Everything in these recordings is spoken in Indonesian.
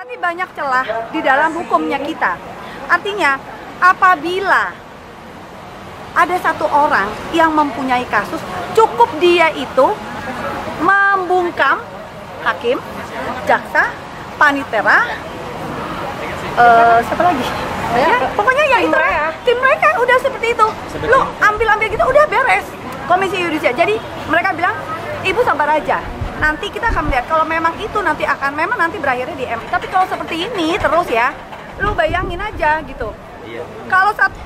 Ini banyak celah di dalam hukumnya kita. Artinya, apabila ada satu orang yang mempunyai kasus, cukup dia itu membungkam hakim, jaksa, panitera, siapa lagi? Ya, pokoknya ya itu tim mereka udah seperti itu. Lu ambil gitu udah beres. Komisi Yudisial. Jadi mereka bilang, ibu sabar aja. Nanti kita akan melihat kalau memang itu nanti berakhirnya di MA. Tapi kalau seperti ini terus ya, lu bayangin aja gitu. Iya. Kalau saat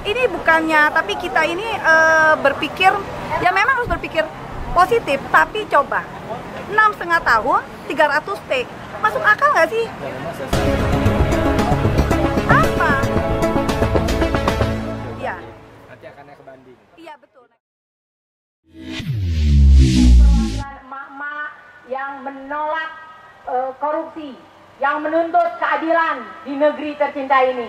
ini bukannya, tapi kita ini berpikir, ya memang harus berpikir positif. Tapi coba 6,5 tahun, 300 T, masuk akal nggak sih? Apa? Ya. Nanti akan naik ke banding. Iya betul. Emak-emak yang menolak korupsi, yang menuntut keadilan di negeri tercinta ini.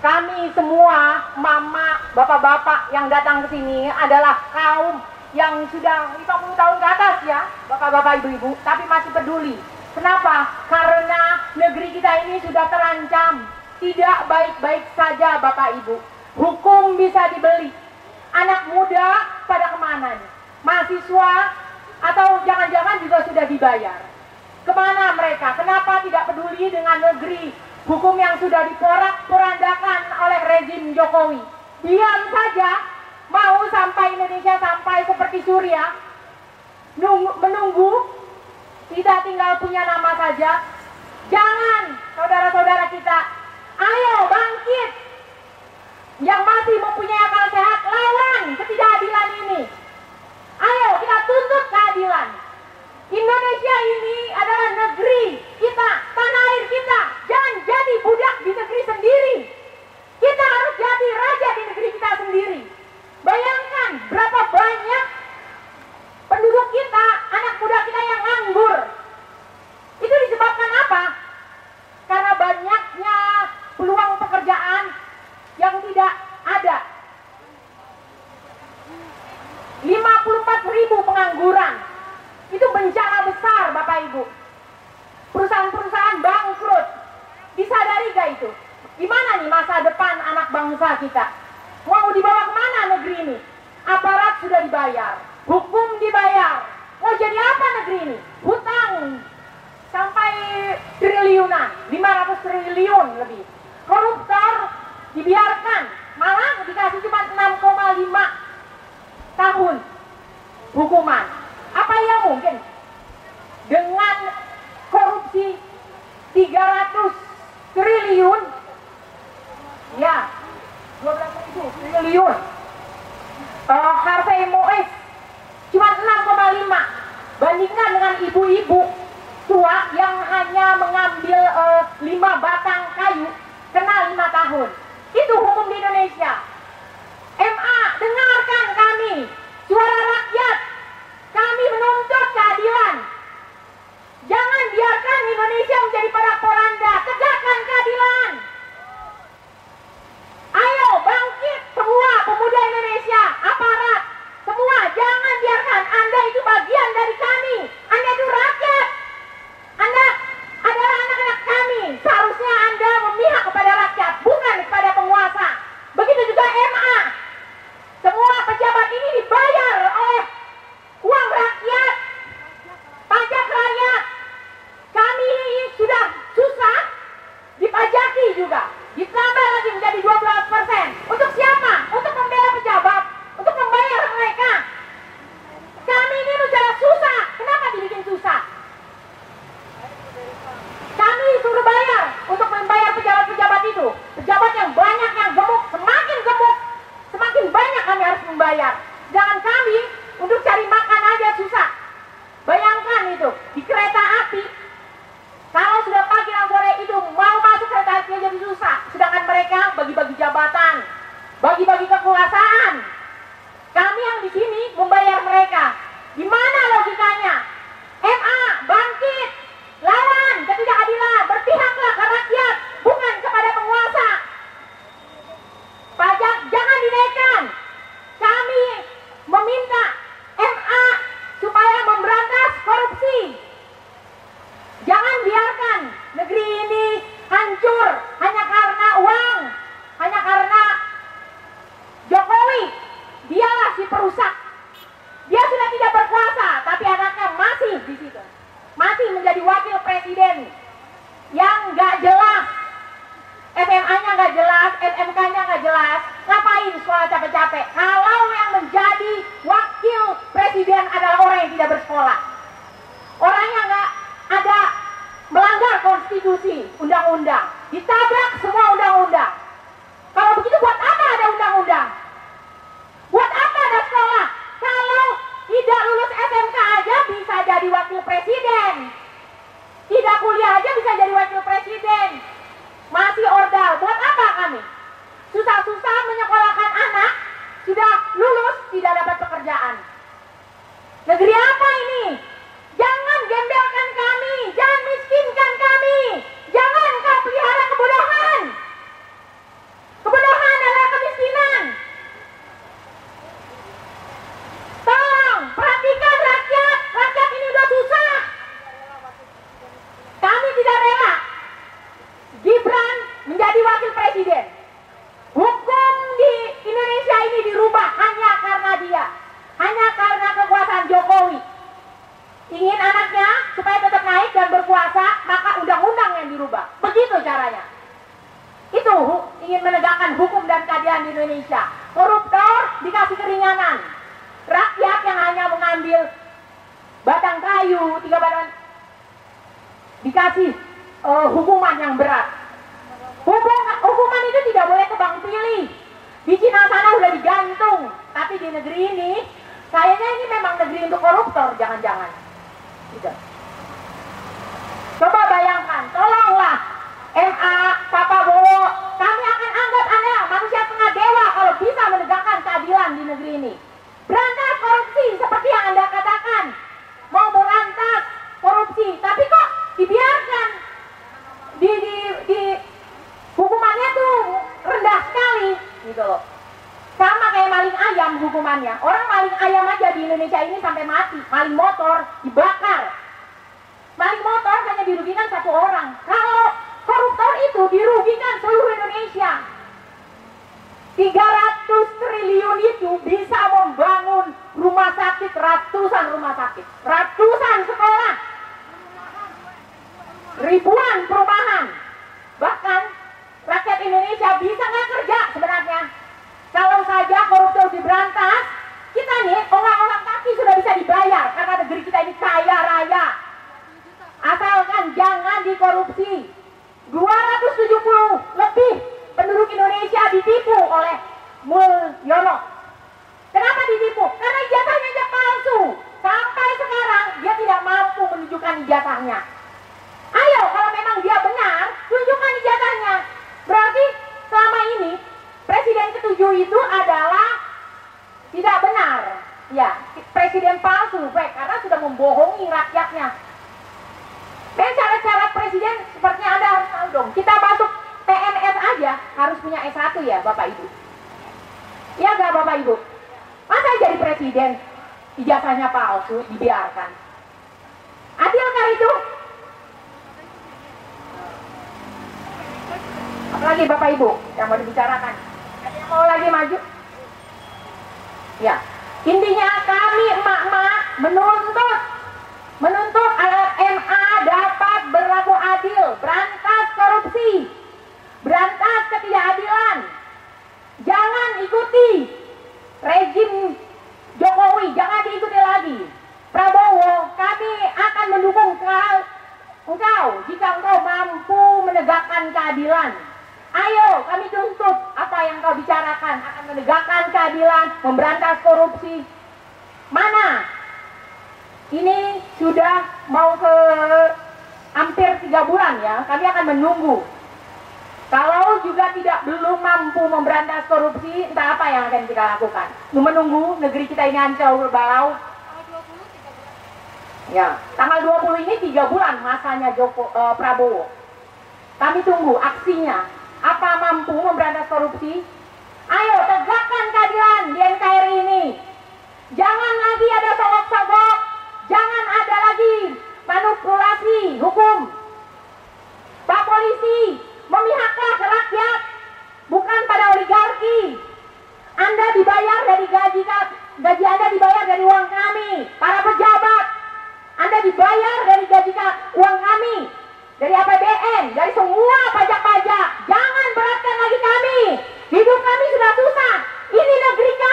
Kami semua, mama, bapak-bapak yang datang ke sini adalah kaum yang sudah 50 tahun ke atas ya, bapak-bapak, ibu-ibu, tapi masih peduli. Kenapa? Karena negeri kita ini sudah terancam. Tidak baik-baik saja Bapak Ibu. Hukum bisa dibeli. Anak muda pada kemana nih? Mahasiswa atau jangan-jangan juga sudah dibayar. Kemana mereka? Kenapa tidak peduli dengan negeri hukum yang sudah diporak-porandakan oleh rezim Jokowi? Diam saja, mau sampai Indonesia sampai seperti Suriah, menunggu, tidak tinggal punya nama saja. Jangan, saudara-saudara kita, ayo bangkit. Yang masih mempunyai akal sehat, lawan ketidakadilan ini. Ayo kita tuntut keadilan. Indonesia ini adalah negeri kita, tanah air kita. Jangan jadi budak di negeri sendiri. Kita harus jadi raja di negeri kita sendiri. Bayangkan berapa banyak penduduk kita, anak muda kita yang nganggur. Itu disebabkan apa? Karena banyaknya peluang pekerjaan yang tidak ada. 54.000 pengangguran. Itu bencana besar Bapak Ibu. Perusahaan-perusahaan bangkrut. Disadari gak itu? Gimana nih masa depan anak bangsa kita? Mau dibawa kemana negeri ini? Aparat sudah dibayar, hukum dibayar. Mau jadi apa negeri ini? Hutang sampai triliunan, 500 triliun lebih. Koruptor dibiarkan, malah dikasih cuma 6,5 tahun hukuman. Apa yang mungkin dengan korupsi 300 triliun, ya 12.000 triliun, Harvey Mois cuma 6,5, bandingkan dengan ibu-ibu tua yang hanya mengambil 5 batang kayu kena 5 tahun. Itu hukum di Indonesia. MA, dengarkan kami, suara rakyat. Kami menuntut keadilan. Jangan biarkan Indonesia menjadi porak-poranda. Tegakkan keadilan. Ayo bangkit semua pemuda Indonesia, aparat, semua jangan biarkan. Anda itu bagian dari kami. Anda itu rakyat. Anda adalah anak-anak kami. Seharusnya Anda memihak kepada rakyat, bukan kepada penguasa. Begitu juga MA. Semua pejabat ini dibayar oleh uang rakyat, pajak rakyat. Kami sudah susah, dipajaki juga. Ditambah lagi menjadi 12%. Untuk siapa? Untuk membela pejabat, untuk membayar mereka. Kami ini bicara susah. Kenapa dibikin susah? Kami suruh bayar untuk membayar pejabat-pejabat itu. Pejabat yang banyak, yang gemuk, semakin banyak kami harus membayar. Jangan kami untuk cari makan aja susah. Bayangkan itu, di kereta api, kalau sudah pagi dan sore itu mau masuk kereta api aja susah. Sedangkan mereka bagi-bagi jabatan, bagi-bagi kekuasaan. Kami yang di sini membayar mereka. Di mana logikanya? MA, bangkit, lawan ketidakadilan, berpihaklah ke rakyat, bukan kepada penguasa. Pajak jangan dinaikkan. Kami meminta MA supaya memberantas korupsi. Jangan biarkan negeri ini capek kalau yang menjadi wakil presiden adalah orang yang tidak bersekolah, orang yang nggak ada melanggar konstitusi, undang-undang, ditabrak semua undang-undang. Kalau begitu buat apa ada undang-undang? Buat apa ada sekolah? Kalau tidak lulus SMK aja bisa jadi wakil presiden, tidak kuliah aja bisa jadi wakil presiden, masih ordal. Buat apa kami? Susah-susah menyekolahkan anak, sudah lulus tidak dapat pekerjaan. Negeri apa ini? Jangan gembelkan kami, jangan miskinkan kami, jangan kau pelihara kebodohan. Kebodohan adalah kemiskinan. Tolong perhatikan rakyat, rakyat ini udah susah. Kami tidak rela Gibran menjadi wakil presiden. Hukum di Indonesia ini dirubah hanya karena dia, hanya karena kekuasaan Jokowi. Ingin anaknya supaya tetap naik dan berkuasa, maka undang-undang yang dirubah. Begitu caranya. Itu ingin menegakkan hukum dan keadilan di Indonesia. Koruptor dikasih keringanan. Rakyat yang hanya mengambil batang kayu, 3 batang, dikasih hukuman yang berat. Hukuman itu tidak boleh tebang pilih. Di Cina sana udah digantung, tapi di negeri ini, kayaknya ini memang negeri untuk koruptor, jangan-jangan. Gitu. Coba bayangkan, tolonglah MA, Pak Prabowo, kami akan anggap Anda manusia setengah dewa kalau bisa menegakkan keadilan di negeri ini. Berantas korupsi seperti yang Anda katakan, mau berantas korupsi, tapi kok dibiarkan di hukumannya tuh rendah sekali gitu loh. Sama kayak maling ayam hukumannya. Orang maling ayam aja di Indonesia ini sampai mati. Maling motor dibakar. Maling motor hanya dirugikan 1 orang. Kalau koruptor itu dirugikan seluruh Indonesia. 300 triliun itu bisa membangun rumah sakit, ratusan rumah sakit, ratusan sekolah, ribuan perumahan. Bahkan rakyat Indonesia bisa nggak kerja sebenarnya. Kalau saja koruptor diberantas, kita nih orang-orang kaki sudah bisa dibayar karena negeri kita ini kaya raya. Asalkan jangan dikorupsi. 270 lebih penduduk Indonesia ditipu oleh Mulyono. Kenapa ditipu? Karena ijazahnya aja palsu. Sampai sekarang dia tidak mampu menunjukkan ijazahnya. Ayo, kalau memang dia benar, tunjukkan ijazahnya. Berarti selama ini presiden ke-7 itu adalah tidak benar. Ya, presiden palsu, baik, karena sudah membohongi rakyatnya. Dan cara-cara presiden sepertinya Anda harus tahu dong. Kita masuk PNS aja harus punya S1 ya Bapak Ibu. Ya enggak Bapak Ibu? Masa jadi presiden ijazahnya palsu dibiarkan? Adilkah itu? Apalagi Bapak Ibu yang mau dibicarakan? Ada yang mau lagi maju? Ya, intinya kami emak-emak menuntut agar MA dapat berlaku adil, berantas korupsi, berantas ketidakadilan. Jangan ikuti rejim Jokowi, jangan diikuti lagi. Prabowo, kami akan mendukung engkau jika engkau mampu menegakkan keadilan. Ayo kami tuntut apa yang kau bicarakan, akan menegakkan keadilan, memberantas korupsi. Mana? Ini sudah mau ke hampir 3 bulan ya, kami akan menunggu. Kalau juga belum mampu memberantas korupsi, entah apa yang akan kita lakukan. Menunggu negeri kita ini hancur berbalau. Ya, tanggal 20 ini 3 bulan masanya Prabowo. Kami tunggu aksinya. Apa mampu memberantas korupsi? Ayo tegakkan keadilan di NKRI ini. Jangan lagi ada sogok-sogok. Jangan ada lagi manipulasi hukum. Pak Polisi, memihaklah ke rakyat, bukan pada oligarki. Anda dibayar dari gaji Anda dibayar dari uang kami. Para pejabat, Anda dibayar dari gaji uang kami, dari APBN, dari semua pajak-pajak. Jangan beratkan lagi kami. Hidup kami sudah susah. Ini negeri kami.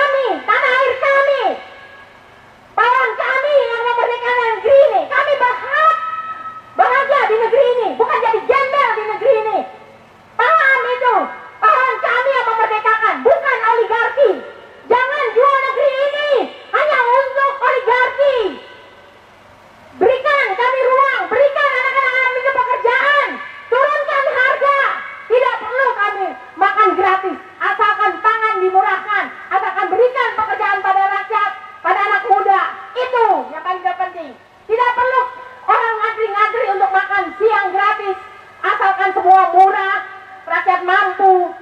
akan semua murah, rakyat mampu,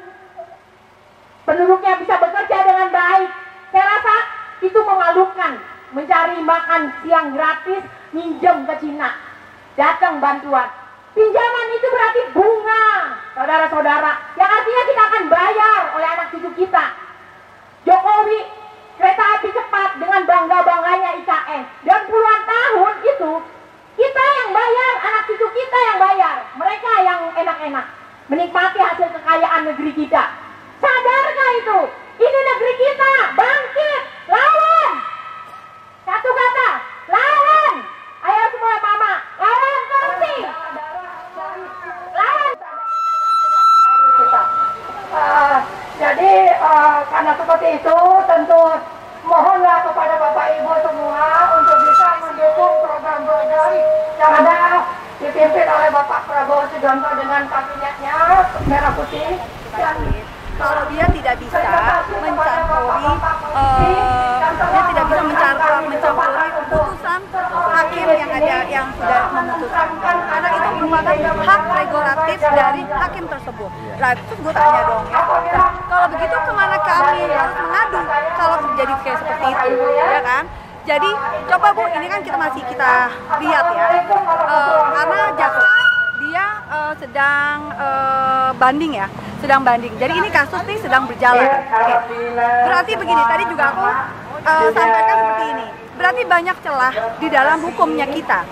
penduduknya bisa bekerja dengan baik. Saya rasa itu memalukan, mencari makan siang gratis, minjem ke Cina, datang bantuan. Pinjaman itu berarti bunga, saudara-saudara, yang artinya kita akan bayar oleh anak cucu kita. Jokowi kereta api cepat dengan bangga-bangganya IKN, dan puluhan tahun itu kita yang bayar, anak cucu kita yang bayar, mereka yang enak-enak menikmati hasil kekayaan negeri kita. Sadarkah itu? Ini negeri kita, bangkit, lawan. Satu kata, lawan. Ayo semua mama, lawan korupsi. Lawan. Jadi karena seperti itu tentu mohonlah kepada Bapak Ibu semua untuk bisa mendukung program-program yang ada dipimpin oleh Bapak Prabowo Subianto dengan kabinetnya Merah Putih. Dan kalau dia tidak bisa mencampuri mencampuri keputusan hakim yang ada yang sudah memutuskan, karena itu merupakan hak regulatif dari hakim tersebut. Nah, terus gue tanya dong ya, nah, kalau begitu kemana kami harus mengadu kalau terjadi kayak seperti itu, ya kan? Jadi coba Bu, ini kan kita masih lihat ya, karena jaksa dia sedang banding ya, sedang banding. Jadi ini kasus nih sedang berjalan. Oke. Berarti begini, tadi juga aku sampaikan seperti ini. Berarti banyak celah di dalam hukumnya kita.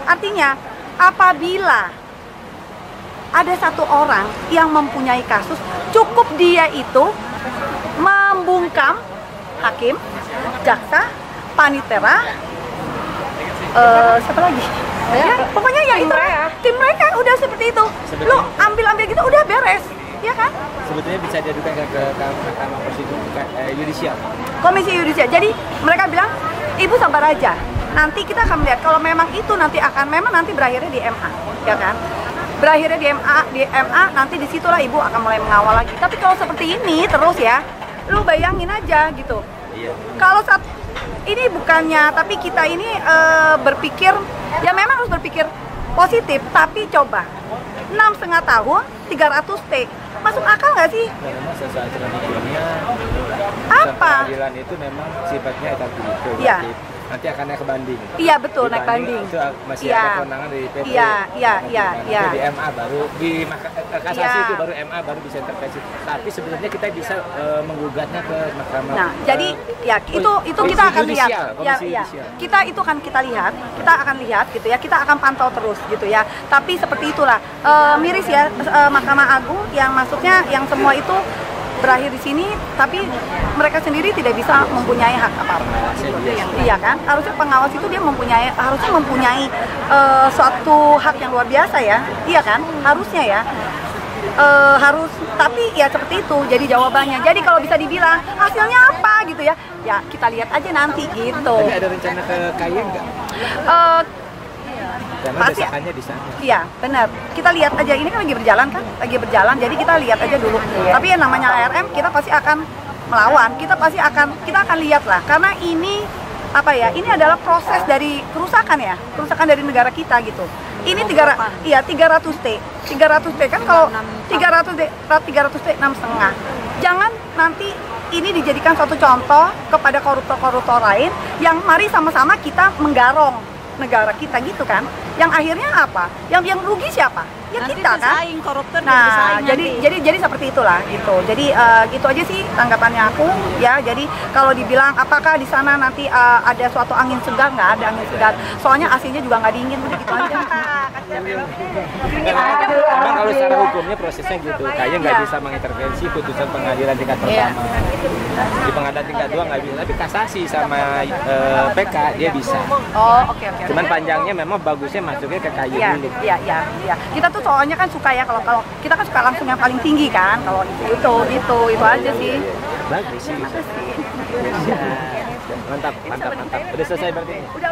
Artinya apabila ada satu orang yang mempunyai kasus, cukup dia itu membungkam hakim, jaksa, panitera, siapa lagi? Ya, pokoknya ya itu tim mereka udah seperti itu. Lu ambil gitu udah beres, ya kan? Sebetulnya bisa diadukan ke Mahkamah Yudisial. Komisi Yudisial. Jadi mereka bilang, Ibu sabar aja. Nanti kita akan melihat kalau memang itu nanti berakhirnya di MA, ya kan? Berakhirnya di MA, nanti disitulah Ibu akan mulai mengawal lagi. Tapi kalau seperti ini terus ya, lu bayangin aja gitu. Iya. Kalau ini bukannya, tapi kita ini berpikir, ya memang harus berpikir positif, tapi coba 6,5 tahun 300 T, masuk akal nggak sih? Nah, memang sesuai aturan hukumnya, apa? Pengadilan itu memang sifatnya etatif, ya. Nanti akan naik ke banding. Iya betul, naik banding. Itu masih ya. ada kewenangan di PT. Iya. Di MA baru, di kasasi itu baru MA baru bisa intervensi. Tapi sebenarnya kita bisa menggugatnya ke mahkamah. Nah, jadi ya itu kita akan lihat. Ya. Kita akan lihat gitu ya. Kita akan pantau terus gitu ya. Tapi seperti itulah miris ya Mahkamah Agung yang maksudnya yang semua itu berakhir di sini, tapi mereka sendiri tidak bisa mempunyai hak apa-apa. Iya kan? Harusnya pengawas itu dia harusnya mempunyai suatu hak yang luar biasa ya. Iya kan? Harusnya ya. Harus, tapi ya seperti itu jadi jawabannya. Jadi kalau bisa dibilang hasilnya apa gitu ya, ya kita lihat aja nanti gitu. Tapi ada rencana ke KAI nggak? Karena pasti desakannya di sana. Iya, benar. Kita lihat aja, ini kan lagi berjalan, jadi kita lihat aja dulu. Tapi yang namanya ARM kita pasti akan melawan, kita akan lihat lah, karena ini apa ya? Ini adalah proses dari kerusakan dari negara kita gitu. Ini 300 T kan, kalau 300 T 6,5. Jangan nanti ini dijadikan suatu contoh kepada koruptor-koruptor lain yang mari sama-sama kita menggarong negara kita gitu kan, yang akhirnya apa? Yang rugi siapa? Ya nanti kita kan. Koruptor nah, jadi seperti itulah gitu. Jadi gitu aja sih tanggapannya aku ya. Jadi kalau dibilang apakah di sana nanti ada suatu angin segar, nggak ada angin segar. Soalnya AC-nya juga nggak dingin, udah gitu aja. Memang kalau secara hukumnya prosesnya gitu, kayaknya nggak bisa mengintervensi putusan pengadilan tingkat pertama. Di pengadilan tingkat 2 nggak bisa, tapi kasasi sama PK dia bisa. Oh, oke. Cuman panjangnya memang bagusnya masuknya ke KAI dulu. Iya. Kita tuh soalnya kan suka ya, kalau kita kan suka langsung yang paling tinggi kan, kalau itu aja sih. Bagus sih. Mantap. Udah selesai berarti? Udah.